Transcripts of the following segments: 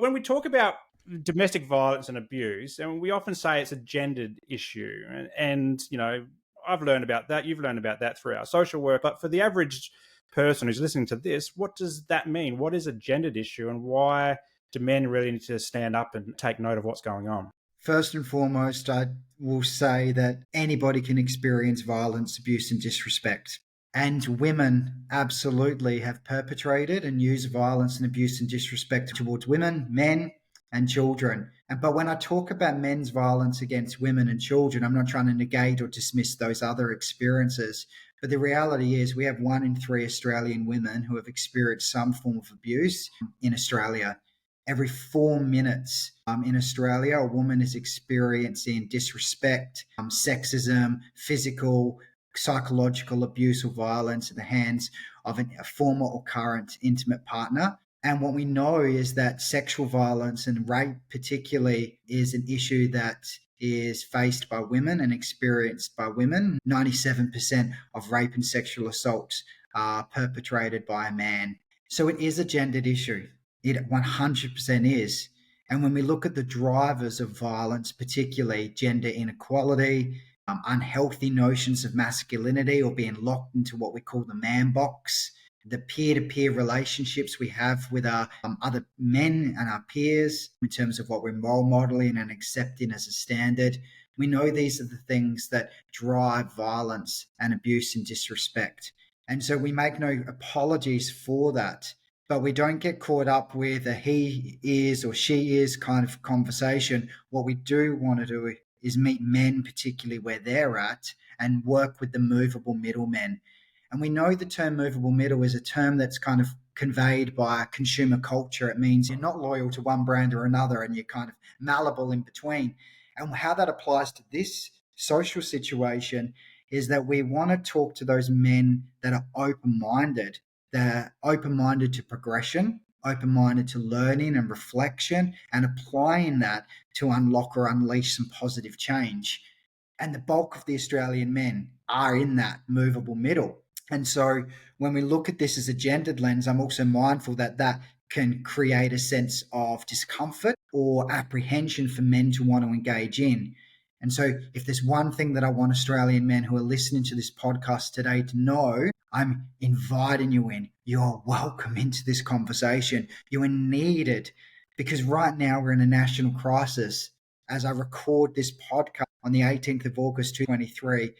When we talk about domestic violence and abuse, and we often say it's a gendered issue, and I've learned about that. You've learned about that through our social work. But for the average person who's listening to this, what does that mean? What is a gendered issue, and why do men really need to stand up and take note of what's going on? First and foremost, I will say that anybody can experience violence, abuse, and disrespect. And women absolutely have perpetrated and used violence and abuse and disrespect towards women, men, and children. But when I talk about men's violence against women and children, I'm not trying to negate or dismiss those other experiences. But the reality is, we have 1 in 3 Australian women who have experienced some form of abuse in Australia. Every 4 minutes in Australia, a woman is experiencing disrespect, sexism, physical, psychological abuse or violence at the hands of a former or current intimate partner. And what we know is that sexual violence and rape particularly is an issue that is faced by women and experienced by women. 97% of rape and sexual assaults are perpetrated by a man. So it is a gendered issue. It 100% is. And when we look at the drivers of violence, particularly gender inequality, unhealthy notions of masculinity or being locked into what we call the man box, the peer-to-peer relationships we have with our other men and our peers in terms of what we're role modeling and accepting as a standard. We know these are the things that drive violence and abuse and disrespect. And so we make no apologies for that. But we don't get caught up with a he is or she is kind of conversation. What we do want to do is meet men, particularly where they're at, and work with the movable middlemen. And we know the term movable middle is a term that's kind of conveyed by consumer culture. It means you're not loyal to one brand or another, and you're kind of malleable in between. And how that applies to this social situation is that we want to talk to those men that are open-minded. They're open-minded to progression, open-minded to learning and reflection, and applying that to unlock or unleash some positive change. And the bulk of the Australian men are in that movable middle. And so when we look at this as a gendered lens, I'm also mindful that that can create a sense of discomfort or apprehension for men to want to engage in. And so if there's one thing that I want Australian men who are listening to this podcast today to know, I'm inviting you in. You're welcome into this conversation. You are needed, because right now we're in a national crisis. As I record this podcast on the 18th of August 2023,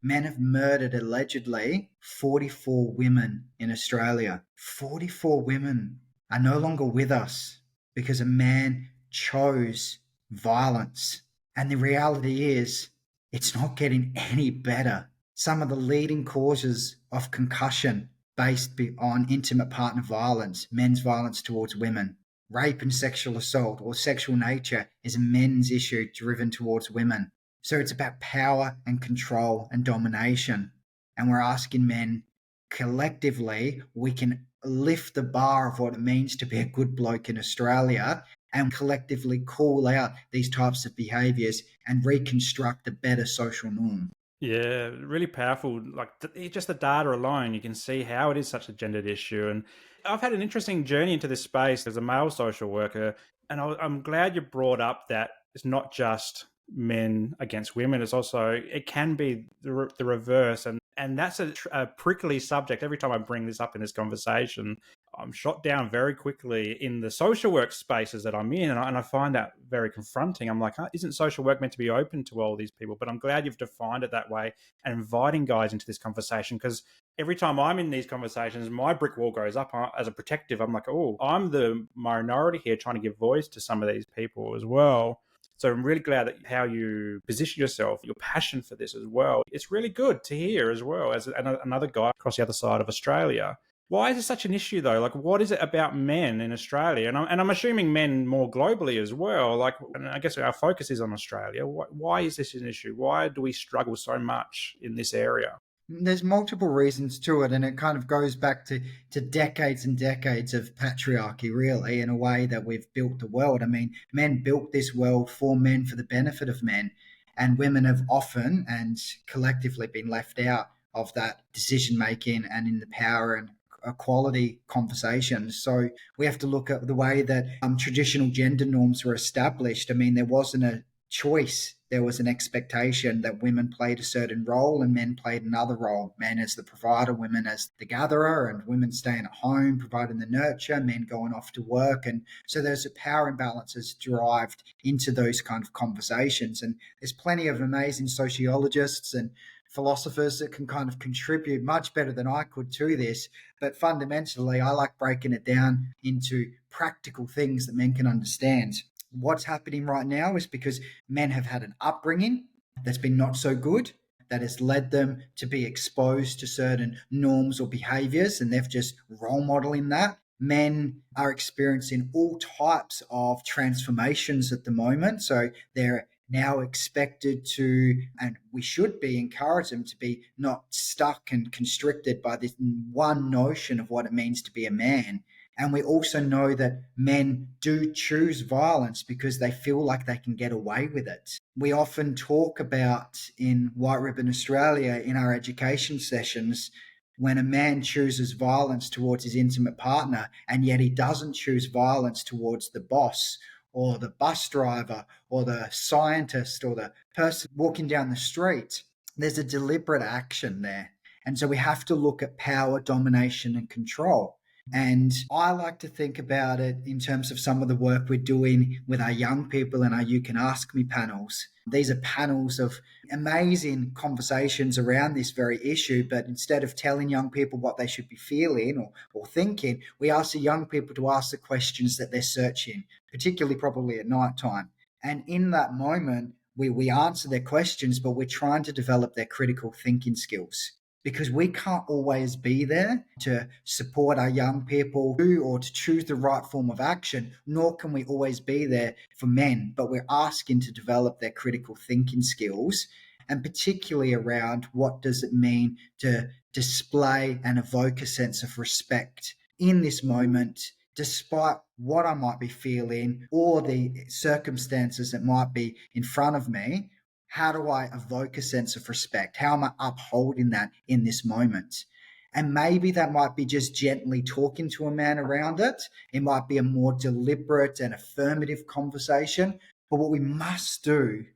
men have murdered allegedly 44 women in Australia. 44 women are no longer with us because a man chose violence. And the reality is, it's not getting any better. Some of the leading causes of concussion based on intimate partner violence, men's violence towards women, rape and sexual assault or sexual nature is a men's issue driven towards women. So it's about power and control and domination. And we're asking men, collectively, we can lift the bar of what it means to be a good bloke in Australia and collectively call out these types of behaviours and reconstruct a better social norm. Yeah, really powerful. Like just the data alone, you can see how it is such a gendered issue. And I've had an interesting journey into this space as a male social worker. And I'm glad you brought up that it's not just men against women. It's also, it can be the reverse. And that's a prickly subject. Every time I bring this up in this conversation, I'm shot down very quickly in the social work spaces that I'm in. And I find that very confronting. I'm like, isn't social work meant to be open to all these people? But I'm glad you've defined it that way and inviting guys into this conversation, because every time I'm in these conversations, my brick wall goes up as a protective. I'm like, oh, I'm the minority here trying to give voice to some of these people as well. So I'm really glad that how you position yourself, your passion for this as well. It's really good to hear as well as another guy across the other side of Australia. Why is this such an issue though? Like, what is it about men in Australia? And I'm assuming men more globally as well. Like, and I guess our focus is on Australia. Why is this an issue? Why do we struggle so much in this area? There's multiple reasons to it, and it kind of goes back to decades and decades of patriarchy, really, in a way that we've built the world. I mean, men built this world for men, for the benefit of men, and women have often and collectively been left out of that decision-making and in the power and equality conversations. So we have to look at the way that traditional gender norms were established. I mean, there wasn't a choice. There was an expectation that women played a certain role and men played another role. Men as the provider, women as the gatherer, and women staying at home, providing the nurture, men going off to work. And so there's a power imbalances derived into those kind of conversations. And there's plenty of amazing sociologists and philosophers that can kind of contribute much better than I could to this. But fundamentally, I like breaking it down into practical things that men can understand. What's happening right now is because men have had an upbringing that's been not so good, that has led them to be exposed to certain norms or behaviors, and they've just role modeling that. Men are experiencing all types of transformations at the moment. So they're now expected to, and we should be encourage them to be not stuck and constricted by this one notion of what it means to be a man. And we also know that men do choose violence because they feel like they can get away with it. We often talk about in White Ribbon Australia in our education sessions when a man chooses violence towards his intimate partner and yet he doesn't choose violence towards the boss or the bus driver or the scientist or the person walking down the street. There's a deliberate action there. And so we have to look at power, domination, and control. And I like to think about it in terms of some of the work we're doing with our young people and our You Can Ask Me panels. These are panels of amazing conversations around this very issue, but instead of telling young people what they should be feeling or thinking, we ask the young people to ask the questions that they're searching, particularly probably at night time. And in that moment, we answer their questions, but we're trying to develop their critical thinking skills, because we can't always be there to support our young people or to choose the right form of action, nor can we always be there for men, but we're asking to develop their critical thinking skills, and particularly around what does it mean to display and evoke a sense of respect in this moment, despite what I might be feeling or the circumstances that might be in front of me. How do I evoke a sense of respect? How am I upholding that in this moment? And maybe that might be just gently talking to a man around it. It might be a more deliberate and affirmative conversation. But what we must do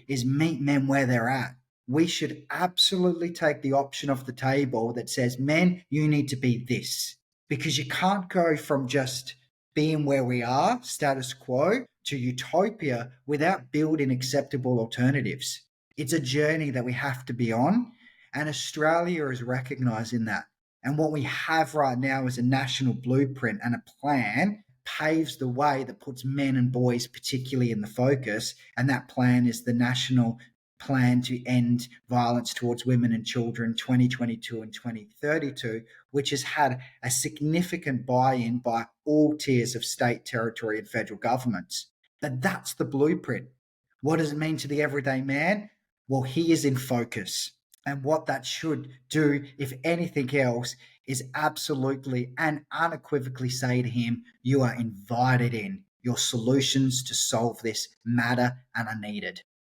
is meet men where they're at. We should absolutely take the option off the table that says, men, you need to be this. Because you can't go from just being where we are, status quo, to utopia without building acceptable alternatives. It's a journey that we have to be on, and Australia is recognizing that. And what we have right now is a national blueprint and a plan paves the way that puts men and boys particularly in the focus, and that plan is the National Plan to End Violence Towards Women and Children 2022 and 2032, which has had a significant buy-in by all tiers of state, territory, and federal governments. But that's the blueprint. What does it mean to the everyday man? Well, he is in focus. And what that should do, if anything else, is absolutely and unequivocally say to him, you are invited in. Your solutions to solve this matter and are needed.